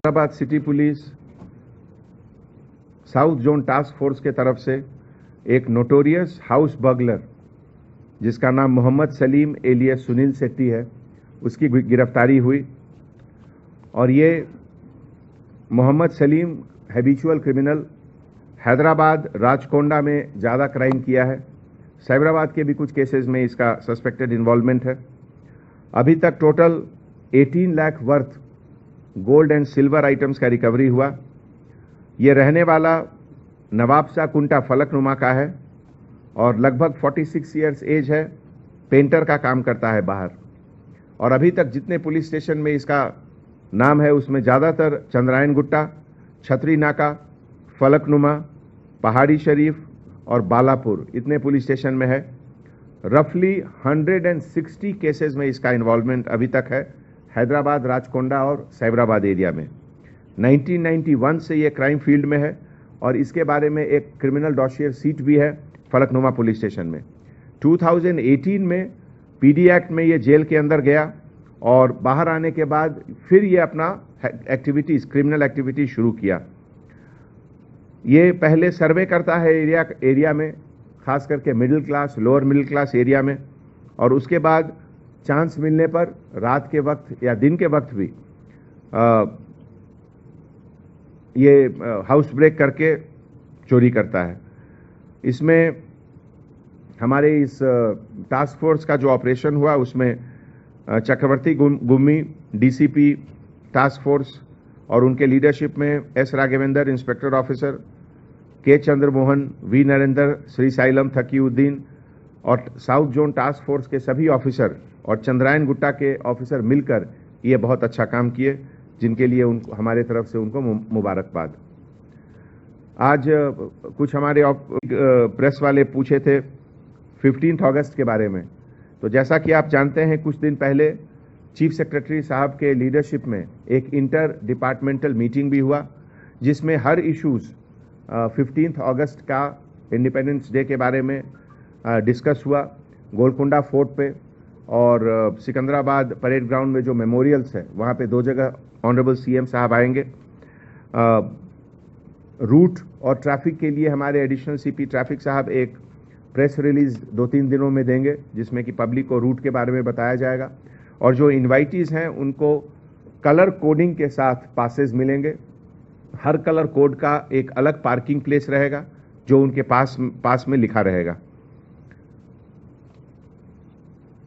Hyderabad city police south zone task force के तरफ से एक नोटोरियस हाउस बगलर जिसका नाम मोहम्मद सलीम एलियस सुनील शेट्टी है, उसकी गिरफ्तारी हुई। और ये मोहम्मद सलीम हैबिचुअल क्रिमिनल, हैदराबाद राचकोंडा में ज़्यादा क्राइम किया है। साइबराबाद के भी कुछ केसेस में इसका सस्पेक्टेड इन्वॉल्वमेंट है। अभी तक total 18 lakh worth gold and silver items का रिकवरी हुआ। ये रहने वाला नवाबशाह कुंटा फलकनुमा का है और लगभग 46 इयर्स एज है। पेंटर का काम करता है बाहर। और अभी तक जितने पुलिस स्टेशन में इसका नाम है उसमें ज़्यादातर चंद्रायन गुट्टा, छतरी नाका, फलकनुमा, पहाड़ी शरीफ और बालापुर इतने पुलिस स्टेशन में है। रफली 160 केसेस में इसका इन्वॉल्वमेंट अभी तक है हैदराबाद, राचकोंडा और साइबराबाद एरिया में। 1991 से ये क्राइम फील्ड में है और इसके बारे में एक क्रिमिनल डॉसियर सीट भी है फलकनुमा पुलिस स्टेशन में। 2018 में पीडी एक्ट में ये जेल के अंदर गया और बाहर आने के बाद फिर ये अपना एक्टिविटीज, क्रिमिनल एक्टिविटीज शुरू किया। ये पहले सर्वे करता है एरिया में, खास करके middle class, lower middle class area में, और उसके बाद चांस मिलने पर रात के वक्त या दिन के वक्त भी ये हाउस ब्रेक करके चोरी करता है। इसमें हमारे इस टास्क फोर्स का जो ऑपरेशन हुआ उसमें चक्रवर्ती गुम्मी डीसीपी टास्क फोर्स और उनके लीडरशिप में एस राघवेंद्र इंस्पेक्टर ऑफिसर, के चंद्रमोहन, वी नरेंद्र, श्री साइलम थकीउद्दीन और साउथ जोन टास्क फोर्स के सभी ऑफिसर और चंद्रायन गुट्टा के ऑफिसर मिलकर ये बहुत अच्छा काम किए, जिनके लिए उनको हमारे तरफ से उनको मुबारकबाद। आज कुछ हमारे प्रेस वाले पूछे थे 15 अगस्त के बारे में। तो जैसा कि आप जानते हैं, कुछ दिन पहले चीफ सेक्रेटरी साहब के लीडरशिप में एक इंटर डिपार्टमेंटल मीटिंग भी हुआ, जिसमें हर इश्यूज 15 अगस्त का इंडिपेंडेंस डे के बारे में डिस्कस हुआ। गोलकुंडा फोर्ट पे और सिकंदराबाद परेड ग्राउंड में जो मेमोरियल्स है वहाँ पे 2 जगह ऑनरेबल सीएम साहब आएंगे। रूट और ट्रैफिक के लिए हमारे एडिशनल सीपी ट्रैफिक साहब एक प्रेस रिलीज 2-3 दिनों में देंगे, जिसमें कि पब्लिक को रूट के बारे में बताया जाएगा। और जो इन्वाइटीज हैं उनको कलर कोडिंग के साथ पासेस मिलेंगे। हर कलर कोड का एक अलग पार्किंग प्लेस रहेगा जो उनके पास में लिखा रहेगा।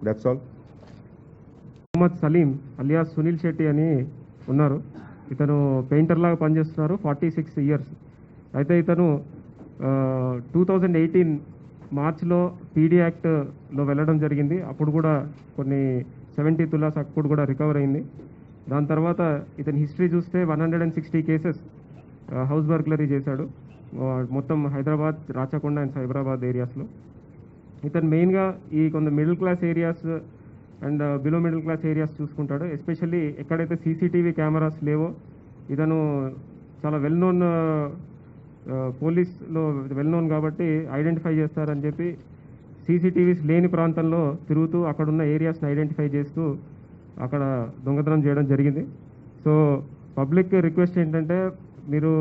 That's all. Mohammed Saleem alias Sunil Shetty అని ఉన్నారు. ఇతను పెయింటర్ లాగా పనిచేస్తున్నారు. 46 ఇయర్స్. అయితే ఇతను 2018 మార్చ్లో పీడీ యాక్ట్లో వెళ్ళడం జరిగింది. అప్పుడు కూడా కొన్ని 70 తులాస్ అప్పుడు కూడా రికవర్ అయింది. దాని తర్వాత ఇతని హిస్టరీ చూస్తే 160 కేసెస్ హౌస్ బర్గ్లరీ చేశాడు మొత్తం హైదరాబాద్, రాచకొండ అండ్ సైబరాబాద్ ఏరియాస్లో. ఇతను మెయిన్గా ఈ కొంత middle class areas and below middle class areas చూసుకుంటాడు. ఎస్పెషల్లీ ఎక్కడైతే సీసీటీవీ కెమెరాస్ లేవో ఇతను చాలా వెల్ నోన్, పోలీస్లో వెల్ నోన్ కాబట్టి ఐడెంటిఫై చేస్తారని చెప్పి సీసీటీవీస్ లేని ప్రాంతంలో తిరుగుతూ అక్కడున్న ఏరియాస్ని ఐడెంటిఫై చేస్తూ అక్కడ దొంగతనం చేయడం జరిగింది. సో పబ్లిక్ రిక్వెస్ట్ ఏంటంటే మీరు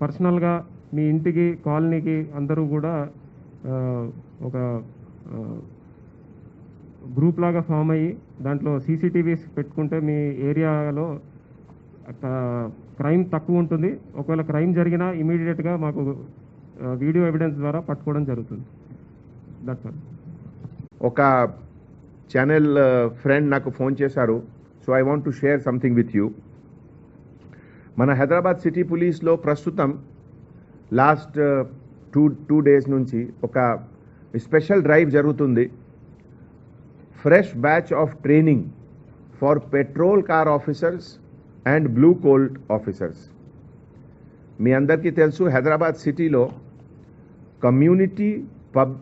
పర్సనల్గా మీ ఇంటికి, కాలనీకి అందరూ కూడా ఒక గ్రూప్ లాగా ఫామ్ అయ్యి దాంట్లో సీసీటీవీస్ పెట్టుకుంటే మీ ఏరియాలో క్రైమ్ తక్కువ ఉంటుంది. ఒకవేళ క్రైమ్ జరిగినా ఇమీడియట్గా మాకు వీడియో ఎవిడెన్స్ ద్వారా పట్టుకోవడం జరుగుతుంది. That's all. ఒక ఛానల్ ఫ్రెండ్ నాకు ఫోన్ చేశారు. So I want to share something with you. మన హైదరాబాద్ సిటీ పోలీస్లో ప్రస్తుతం లాస్ట్ 2 డేస్ నుంచి ఒక స్పెషల్ డ్రైవ్ జరుగుతుంది. Fresh batch of training for patrol car officers and blue colt officers. మీ అందరికీ తెలుసు హైదరాబాద్ సిటీలో కమ్యూనిటీ పబ్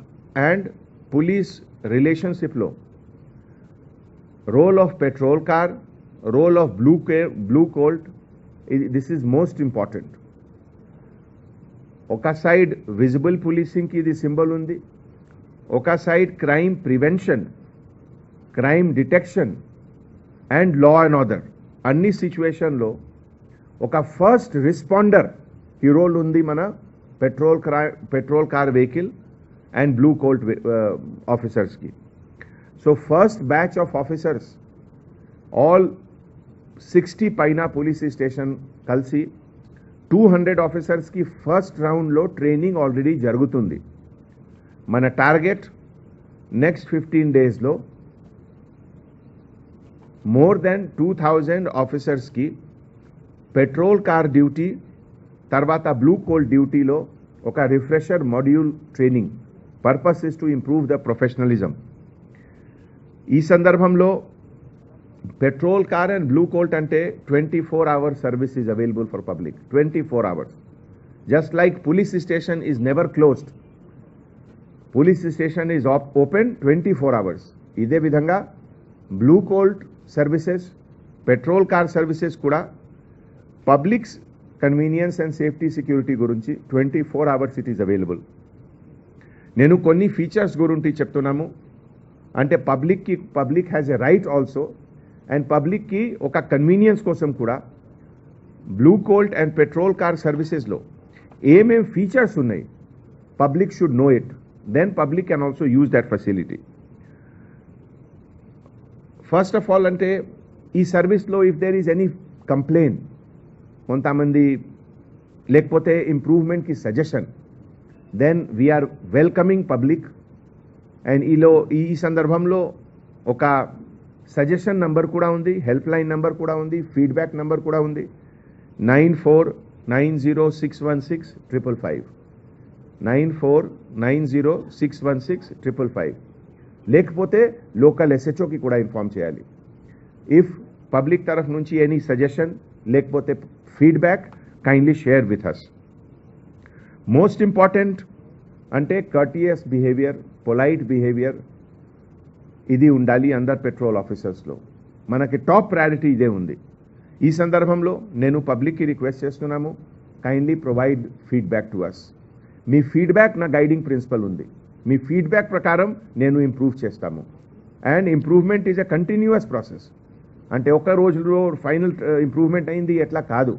అండ్ పోలీస్ రిలేషన్షిప్లో role of patrol car, role of blue colt, this is most important. ఒక side visible పోలీసింగ్కి ఇది symbol ఉంది, ఒక side crime prevention, crime detection and law and order అన్ని సిచ్యువేషన్లో ఒక ఫస్ట్ రెస్పాండర్ ఈ రోల్ ఉంది మన patrol car vehicle and blue colt ఆఫీసర్స్కి. So first batch of officers all 60 పైన పోలీస్ స్టేషన్ కలిసి 200 ఆఫీసర్స్కి ఫస్ట్ రౌండ్లో ట్రైనింగ్ ఆల్రెడీ జరుగుతుంది. మన టార్గెట్ నెక్స్ట్ 15 డేస్లో మోర్ దెన్ 2000 ఆఫీసర్స్కి పెట్రోల్ కార్ డ్యూటీ తర్వాత బ్లూ కోల్ట్ డ్యూటీలో ఒక refresher module training. Purpose is to improve the professionalism. ఈ సందర్భంలో పెట్రోల్ కార్ అండ్ బ్లూ కోల్ట్ అంటే 24 hours service is available for public. 24 hours. Just like police station is never closed, police station is open 24 hours. ఇదే విధంగా blue colt services, patrol car services కూడా publics convenience and safety security గురించి 24 hours it is available. నేను కొన్ని features గురించి చెప్తున్నాము. అంటే public has a right also, and పబ్లిక్కి ఒక కన్వీనియన్స్ కోసం కూడా blue colt and patrol car సర్వీసెస్లో ఏమేం ఫీచర్స్ ఉన్నాయి public should know it, then public can also use that facility. First of all అంటే ఈ సర్వీస్లో if there is any complaint, కొంతమంది లేకపోతే ఇంప్రూవ్మెంట్కి suggestion, then we are welcoming public. And ఈ సందర్భంలో ఒక సజెషన్ నంబర్ కూడా ఉంది, హెల్ప్ లైన్ నంబర్ కూడా ఉంది, ఫీడ్బ్యాక్ నంబర్ కూడా ఉంది. 9490616555 9490616555. లేకపోతే లోకల్ ఎస్హెచ్ఓకి కూడా ఇన్ఫార్మ్ చేయాలి. ఇఫ్ పబ్లిక్ తరఫు నుంచి ఎనీ సజెషన్ లేకపోతే feedback kindly share with us. Most important అంటే కర్టియస్ బిహేవియర్, పొలైట్ బిహేవియర్ ఇది ఉండాలి అందర్ పెట్రోల్ ఆఫీసర్స్లో. మనకి టాప్ ప్రయారిటీ ఇదే ఉంది. ఈ సందర్భంలో నేను పబ్లిక్కి రిక్వెస్ట్ చేస్తున్నాము, kindly provide feedback to us. మీ ఫీడ్బ్యాక్ నా గైడింగ్ ప్రిన్సిపల్ ఉంది. మీ ఫీడ్బ్యాక్ ప్రకారం నేను ఇంప్రూవ్ చేస్తాము. And improvement is a continuous process. అంటే ఒక రోజులో ఫైనల్ ఇంప్రూవ్మెంట్ అయింది ఎట్లా కాదు,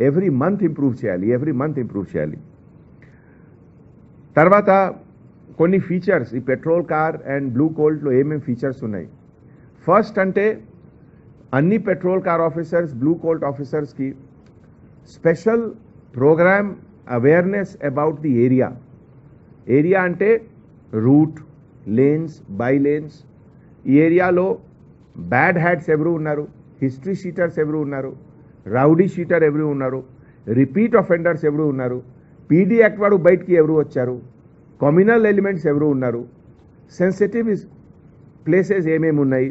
ఎవ్రీ మంత్ ఇంప్రూవ్ చేయాలి. తర్వాత కొన్ని ఫీచర్స్ ఈ పెట్రోల్ కార్ అండ్ బ్లూ కోల్ట్లో ఏమేమి ఫీచర్స్ ఉన్నాయి. ఫస్ట్ అంటే అన్ని patrol car officers, blue colt ఆఫీసర్స్కి special program awareness about the area అంటే రూట్, లేన్స్, బై లేన్స్. ఈ ఏరియాలో బ్యాడ్ హ్యాట్స్ ఎవరు ఉన్నారు, హిస్టరీ షీటర్స్ ఎవరు ఉన్నారు, రౌడీ షీటర్ ఎవరు ఉన్నారు, రిపీట్ అఫెండర్స్ ఎవరు ఉన్నారు, పీడీ యాక్ట్ వాడు బయటికి ఎవరు వచ్చారు, కమ్యూనల్ ఎలిమెంట్స్ ఎవరు ఉన్నారు, సెన్సిటివ్ ప్లేసెస్ ఏమేమి ఉన్నాయి,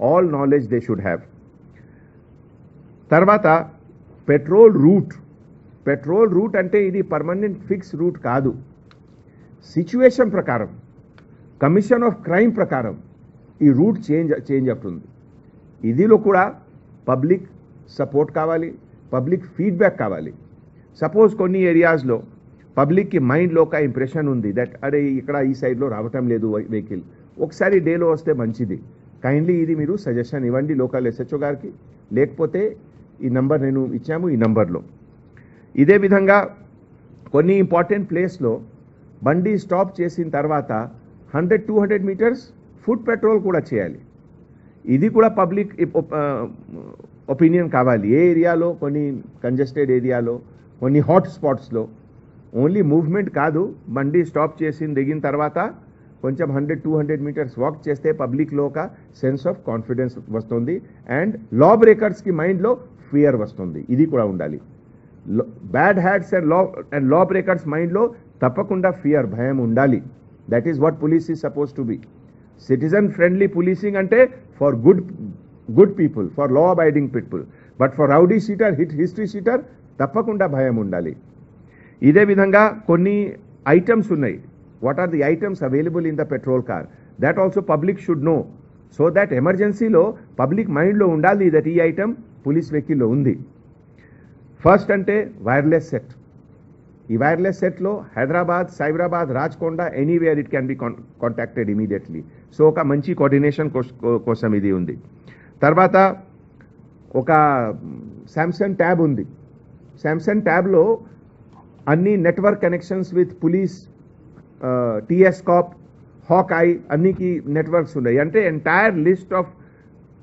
all knowledge they should have. తర్వాత పెట్రోల్ రూట్ అంటే ఇది పర్మనెంట్ ఫిక్స్ రూట్ కాదు. సిచ్యువేషన్ ప్రకారం, కమిషన్ ఆఫ్ క్రైమ్ ప్రకారం ఈ రూట్ చేంజ్ అవుతుంది. ఇదిలో కూడా పబ్లిక్ సపోర్ట్ కావాలి, పబ్లిక్ ఫీడ్బ్యాక్ కావాలి. సపోజ్ కొన్ని ఏరియాస్లో పబ్లిక్కి మైండ్లో ఒక ఇంప్రెషన్ ఉంది దట్ అరే ఇక్కడ ఈ సైడ్లో రావటం లేదు వెహికల్, ఒకసారి డేలో వస్తే మంచిది. కైండ్లీ ఇది మీరు సజెషన్ ఇవ్వండి లోకల్ ఎస్హెచ్ఓ గారికి, లేకపోతే ఈ నంబర్ నేను ఇచ్చాము ఈ నంబర్లో. ఇదే విధంగా కొన్ని ఇంపార్టెంట్ ప్లేస్లో బండి స్టాప్ చేసిన తర్వాత 100-200 మీటర్స్ ఫుడ్ పెట్రోల్ కూడా చేయాలి. ఇది కూడా పబ్లిక్ ఒపీనియన్ కావాలి. ఏ ఏరియాలో కొన్ని కంజెస్టెడ్ ఏరియాలో, కొన్ని హాట్ స్పాట్స్లో ఓన్లీ మూవ్మెంట్ కాదు, బండి స్టాప్ చేసి దిగిన తర్వాత కొంచెం 100-200 మీటర్స్ వాక్ చేస్తే పబ్లిక్లో ఒక సెన్స్ ఆఫ్ కాన్ఫిడెన్స్ వస్తుంది అండ్ లా బ్రేకర్స్కి మైండ్లో ఫియర్ వస్తుంది. ఇది కూడా ఉండాలి. Bad hats and law breakers మైండ్లో తప్పకుండా ఫియర్, భయం ఉండాలి. That is what police is suppose to be. Citizen friendly policing అంటే for good people, for law abiding people. But for rowdy sheeter, history sheeter తప్పకుండా భయం ఉండాలి. ఇదే విధంగా కొన్ని ఐటమ్స్ ఉన్నాయి what are the items available in the petrol car. That also public should know, so that emergency lo public mind lo undali that ee item police vehicle lo undi. First ante wireless set. ఈ wireless సెట్లో Hyderabad, Cyberabad, Rachakonda anywhere it can be contacted immediately. So ఒక మంచి coordination కోసం ఇది ఉంది. తర్వాత ఒక Samsung tab ఉంది. శాంసంగ్ ట్యాబ్లో అన్ని network connections with police, TSCop, hawk eye అన్నికి నెట్వర్క్స్ ఉన్నాయి. అంటే entire list of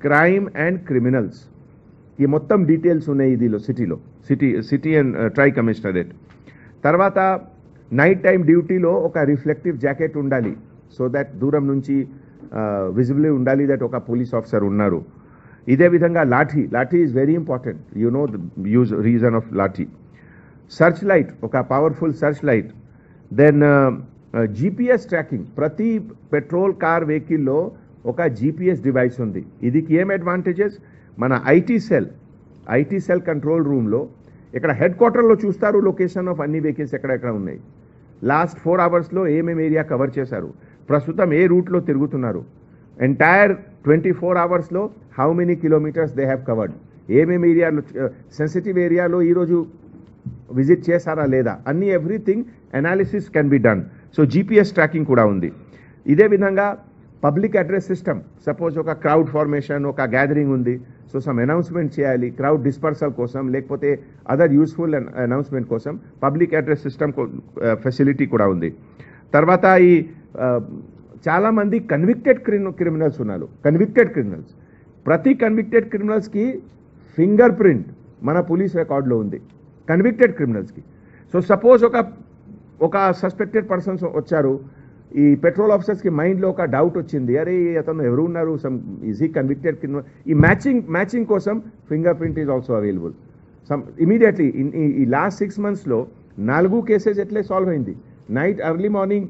crime and criminals ఈ మొత్తం డీటెయిల్స్ ఉన్నాయి ఇదిలో సిటీ అండ్ ట్రై కమిషనరేట్. తర్వాత నైట్ టైం డ్యూటీలో ఒక రిఫ్లెక్టివ్ జాకెట్ ఉండాలి, సో దట్ దూరం నుంచి విజిబుల్ ఉండాలి దట్ ఒక పోలీస్ ఆఫీసర్ ఉన్నారు. ఇదే విధంగా lathi is very important, you know the reason of lathi. Search light, ఒక powerful search light. Then GPS tracking, ప్రతి పెట్రోల్ కార్ వెహికల్లో ఒక జీపీఎస్ డివైస్ ఉంది. ఇదికి ఏం అడ్వాంటేజెస్, మన ఐటీ సెల్ కంట్రోల్ రూమ్లో ఇక్కడ హెడ్ క్వార్టర్లో చూస్తారు లొకేషన్ ఆఫ్ అన్ని వెహికల్స్ ఎక్కడెక్కడ ఉన్నాయి, లాస్ట్ 4 అవర్స్లో ఏమేమి ఏరియా కవర్ చేశారు, ప్రస్తుతం ఏ రూట్లో తిరుగుతున్నారు, ఎంటైర్ 24 అవర్స్లో how many kilometres they have covered, ఏమేమి ఏరియాలో సెన్సిటివ్ ఏరియాలో ఈరోజు విజిట్ చేశారా లేదా, అన్ని everything analysis can be done. So GPS tracking కూడా ఉంది. ఇదే విధంగా పబ్లిక్ అడ్రస్ సిస్టమ్, సపోజ్ ఒక క్రౌడ్ ఫార్మేషన్, ఒక గ్యాదరింగ్ ఉంది, సో సమ్ అనౌన్స్మెంట్ చేయాలి క్రౌడ్ డిస్పర్సల్ కోసం, లేకపోతే అదర్ యూస్ఫుల్ అనౌన్స్మెంట్ కోసం పబ్లిక్ అడ్రస్ సిస్టమ్ ఫెసిలిటీ కూడా ఉంది. తర్వాత ఈ చాలామంది కన్విక్టెడ్ క్రిమినల్స్ ఉన్నారు. ప్రతి కన్విక్టెడ్ క్రిమినల్స్కి ఫింగర్ ప్రింట్ మన పోలీస్ రికార్డులో ఉంది కన్విక్టెడ్ క్రిమినల్స్కి. సో సపోజ్ ఒక సస్పెక్టెడ్ పర్సన్స్ వచ్చారు, ఈ పెట్రోల్ ఆఫీసర్స్కి మైండ్లో ఒక డౌట్ వచ్చింది, అరే అతను ఎవరు ఉన్నారు, some is he convicted criminal. ఈ మ్యాచింగ్ కోసం finger print is also available. Some immediately ఈ లాస్ట్ 6 monthsలో 4 కేసెస్ ఎట్లే సాల్వ్ అయింది. Night early morning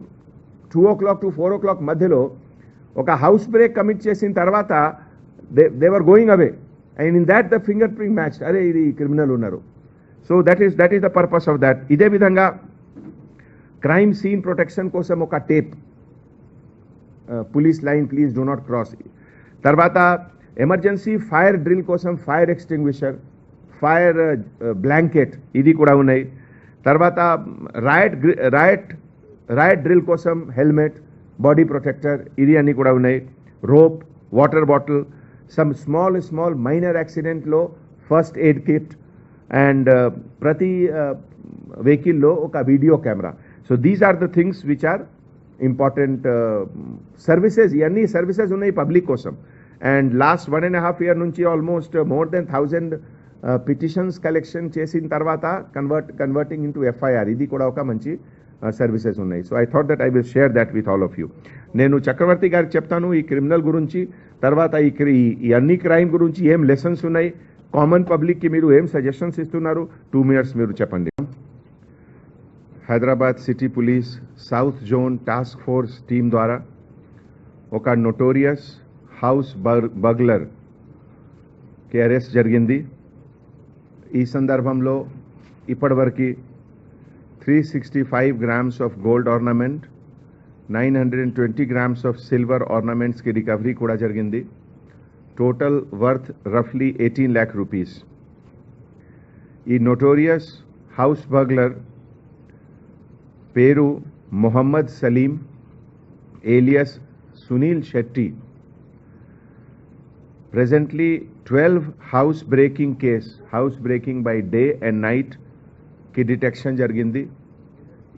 2 o'clock to 4 o'clock మధ్యలో ఒక హౌస్ బ్రేక్ కమిట్ చేసిన తర్వాత they were going away, and in that the finger print match, అరే ఇది criminal ఉన్నారు. So that is the purpose of that. ఇదే విధంగా క్రైమ్ సీన్ ప్రొటెక్షన్ కోసం ఒక tape, police line please do not cross. తర్వాత ఎమర్జెన్సీ ఫైర్ డ్రిల్ కోసం fire extinguisher, fire blanket ఇది కూడా ఉన్నాయి. తర్వాత రాయట్ డ్రిల్ కోసం హెల్మెట్, బాడీ ప్రొటెక్టర్ ఇది అన్నీ కూడా ఉన్నాయి. Rope, water bottle, some small minor యాక్సిడెంట్లో ఫస్ట్ ఎయిడ్ కిట్, అండ్ ప్రతి వెహికల్లో ఒక video camera. So these are the things which are important services. ఇవన్నీ సర్వీసెస్ ఉన్నాయి పబ్లిక్ కోసం. అండ్ లాస్ట్ 1.5 year నుంచి almost more than 1000 petitions collection చేసిన తర్వాత కన్వర్టింగ్ ఇంటూ ఎఫ్ఐఆర్, ఇది కూడా ఒక మంచి సర్వీసెస్ ఉన్నాయి. So I thought that I will share that with all of you. నేను చక్రవర్తి గారికి చెప్తాను ఈ క్రిమినల్ గురించి, తర్వాత ఈ అన్ని క్రైమ్ గురించి ఏం లెసన్స్ ఉన్నాయి, కామన్ పబ్లిక్కి మీరు ఏం సజెషన్స్ ఇస్తున్నారు. 2 minutes మీరు చెప్పండి. Hyderabad city police south zone task force team ద్వారా ఒక నోటోరియస్ హౌస్ బగ్లర్ కి అరెస్ట్ జరిగింది. ఈ సందర్భంలో ఇప్పటివరకు 365 grams of gold ornament, 920 grams of silver ఆర్నమెంట్స్కి రికవరీ కూడా జరిగింది. టోటల్ వర్త్ రఫ్లీ 18 lakh rupees. ఈ నోటోరియస్ హౌస్ బగ్లర్ పేరు Mohammed Salim alias Sunil Shetty. Presently 12 house breaking by day and night కి డిటెక్షన్ జరిగింది.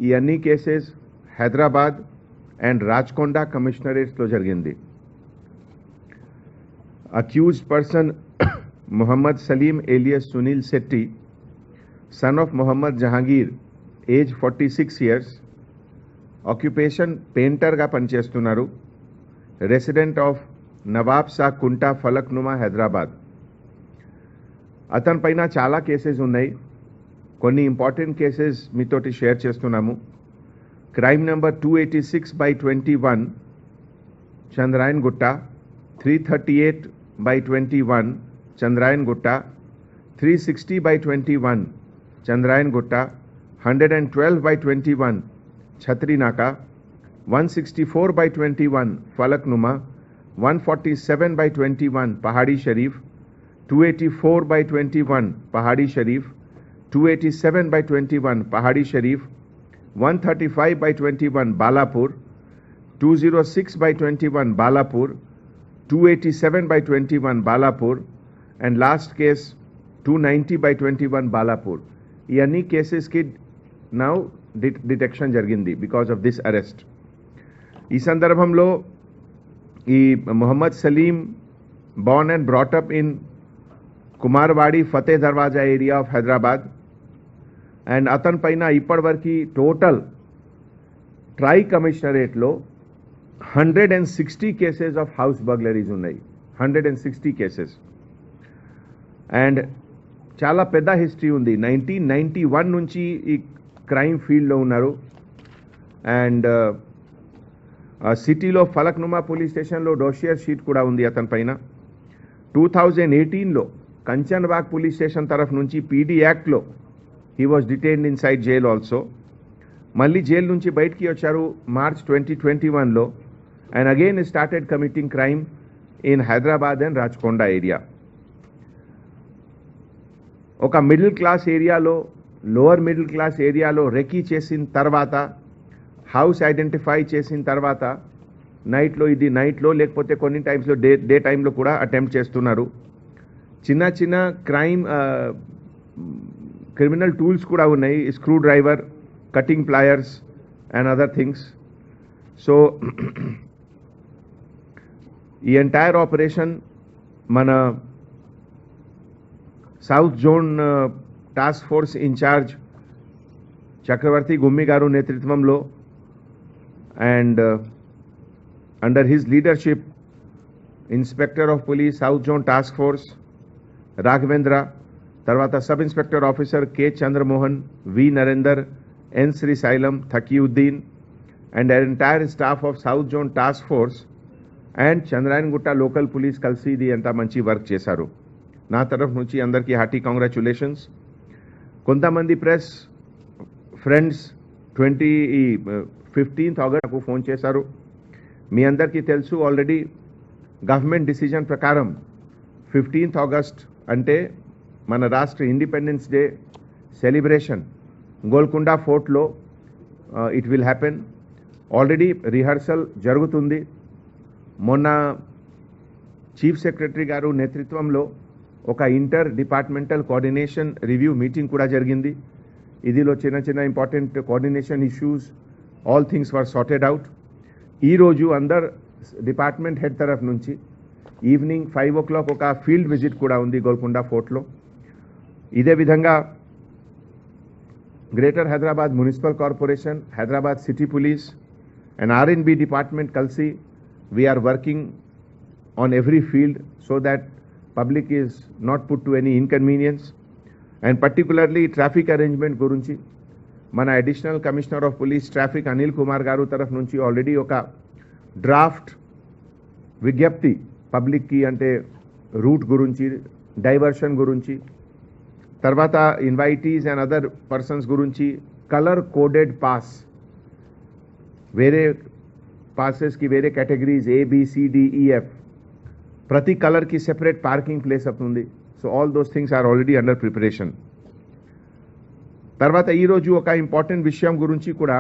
ఈ అన్ని కేసెస్ హైదరాబాద్ అండ్ రాచకొండ కమిషనరేట్స్లో జరిగింది. Accused person Mohammed Salim alias Sunil Shetty, son of Mohammed Jahangir, age 46 years, occupation పెయింటర్గా పనిచేస్తున్నారు, రెసిడెంట్ ఆఫ్ నవాబ్ షా కుంటా ఫలక్నుమా హైదరాబాద్. అతని పైన చాలా కేసెస్ ఉన్నాయి. కొన్ని ఇంపార్టెంట్ కేసెస్ మీతోటి షేర్ చేస్తున్నాము. క్రైమ్ నెంబర్ 286/21 చంద్రాయన్ గుట్ట, 338/21 చంద్రాయన్ గుట్ట, 360/21 చంద్రాయన్ గుట్ట, 112/21 ఛత్రీనాకా, 164 by 21 Falaknuma, 147 by 21 Pahadi Sharif, 284 by 21 Pahadi Sharif, 287 by 21 Pahadi Sharif, 135 by 21 Balapur, 206 by 21 Balapur, 287 by 21 Balapur, and last case 290 by 21 Balapur. ఈ అన్ని కేసెస్కి నౌ డిటెక్షన్ జరిగింది బికాస్ ఆఫ్ దిస్ అరెస్ట్. ఈ సందర్భంలో ఈ Mohammed Salim born and brought up in కుమార్వాడి Fateh దర్వాజా area of Hyderabad, and అతని పైన ఇప్పటివరకు టోటల్ ట్రై కమిషనరేట్లో 160 కేసెస్ ఆఫ్ హౌస్ బర్గ్లరీస్ ఉన్నాయి. 160 కేసెస్ అండ్ చాలా పెద్ద హిస్టరీ ఉంది. 1991 నుంచి ఈ క్రైమ్ ఫీల్డ్లో ఉన్నారు. అండ్ సిటీలో ఫలక్నుమా పోలీస్ స్టేషన్లో డోషియర్ షీట్ కూడా ఉంది అతని పైన. 2018లో కంచన్బాగ్ పోలీస్ స్టేషన్ తరఫు నుంచి పీడీ యాక్ట్లో he was detained inside jail also. మళ్ళీ జైలు నుంచి బయటికి వచ్చారు మార్చ్ 2021లో, and again started committing crime in Hyderabad and Rachakonda area. ఒక మిడిల్ క్లాస్ ఏరియాలో, లోవర్ మిడిల్ క్లాస్ ఏరియాలో రెకీ చేసిన తర్వాత, హౌస్ ఐడెంటిఫై చేసిన తర్వాత నైట్లో, ఇది నైట్లో లేకపోతే కొన్ని టైమ్స్లో డే టైంలో కూడా అటెంప్ట్ చేస్తున్నారు. చిన్న చిన్న క్రిమినల్ టూల్స్ కూడా ఉన్నాయి, screwdriver, cutting pliers and other things. So ఈ ఎంటైర్ ఆపరేషన్ మన south zone task force incharge Chakravarthi Gummi గారు నేతృత్వంలో and under his leadership inspector of police south zone task force Raghavendra, తర్వాత sub inspector officer K Chandramohan, V Narender, N Srisailam, Thakiyuddin and entire staff of south zone task force and Chandrayangutta local police కలిసి ఇది ఎంత మంచి work చేశారు. నా తరఫు నుంచి అందరికీ హార్టీ కంగ్రాచ్యులేషన్స్. కొంతమంది ప్రెస్ ఫ్రెండ్స్ 15th ఆగస్టుకు ఫోన్ చేశారు. మీ అందరికీ తెలుసు ఆల్రెడీ గవర్నమెంట్ డిసిజన్ ప్రకారం 15th ఆగస్ట్ అంటే మన రాష్ట్ర ఇండిపెండెన్స్ డే సెలబ్రేషన్ గోల్కొండ ఫోర్ట్లో it will happen. Already rehearsal జరుగుతుంది. మొన్న చీఫ్ సెక్రటరీ గారు నేతృత్వంలో ఒక inter departmental coordination review meeting కూడా జరిగింది. ఇదిలో చిన్న చిన్న important coordination issues, all things were sorted out. ఈరోజు అందర్ డిపార్ట్మెంట్ హెడ్ తరఫు నుంచి ఈవినింగ్ 5 o'clock ఒక ఫీల్డ్ విజిట్ కూడా ఉంది గోల్కొండ ఫోర్ట్లో. ఇదే విధంగా greater Hyderabad municipal corporation, Hyderabad city police and R&B department కలిసి we are working on every field so that public is not put to any inconvenience, and particularly traffic arrangement గురించి మన additional commissioner of police traffic Anil Kumar గారు తరఫు నుంచి already ఒక draft విజ్ఞప్తి పబ్లిక్కి, అంటే రూట్ గురించి, డైవర్షన్ గురించి, తర్వాత ఇన్వైటీస్ అండ్ అదర్ పర్సన్స్ గురించి కలర్ కోడెడ్ పాస్, వేరే పాసెస్కి వేరే కేటగిరీస్ ABCDEF, ప్రతి కలర్కి సెపరేట్ పార్కింగ్ ప్లేస్ అవుతుంది. So all those things are already under preparation. తర్వాత ఈరోజు ఒక ఇంపార్టెంట్ విషయం గురించి కూడా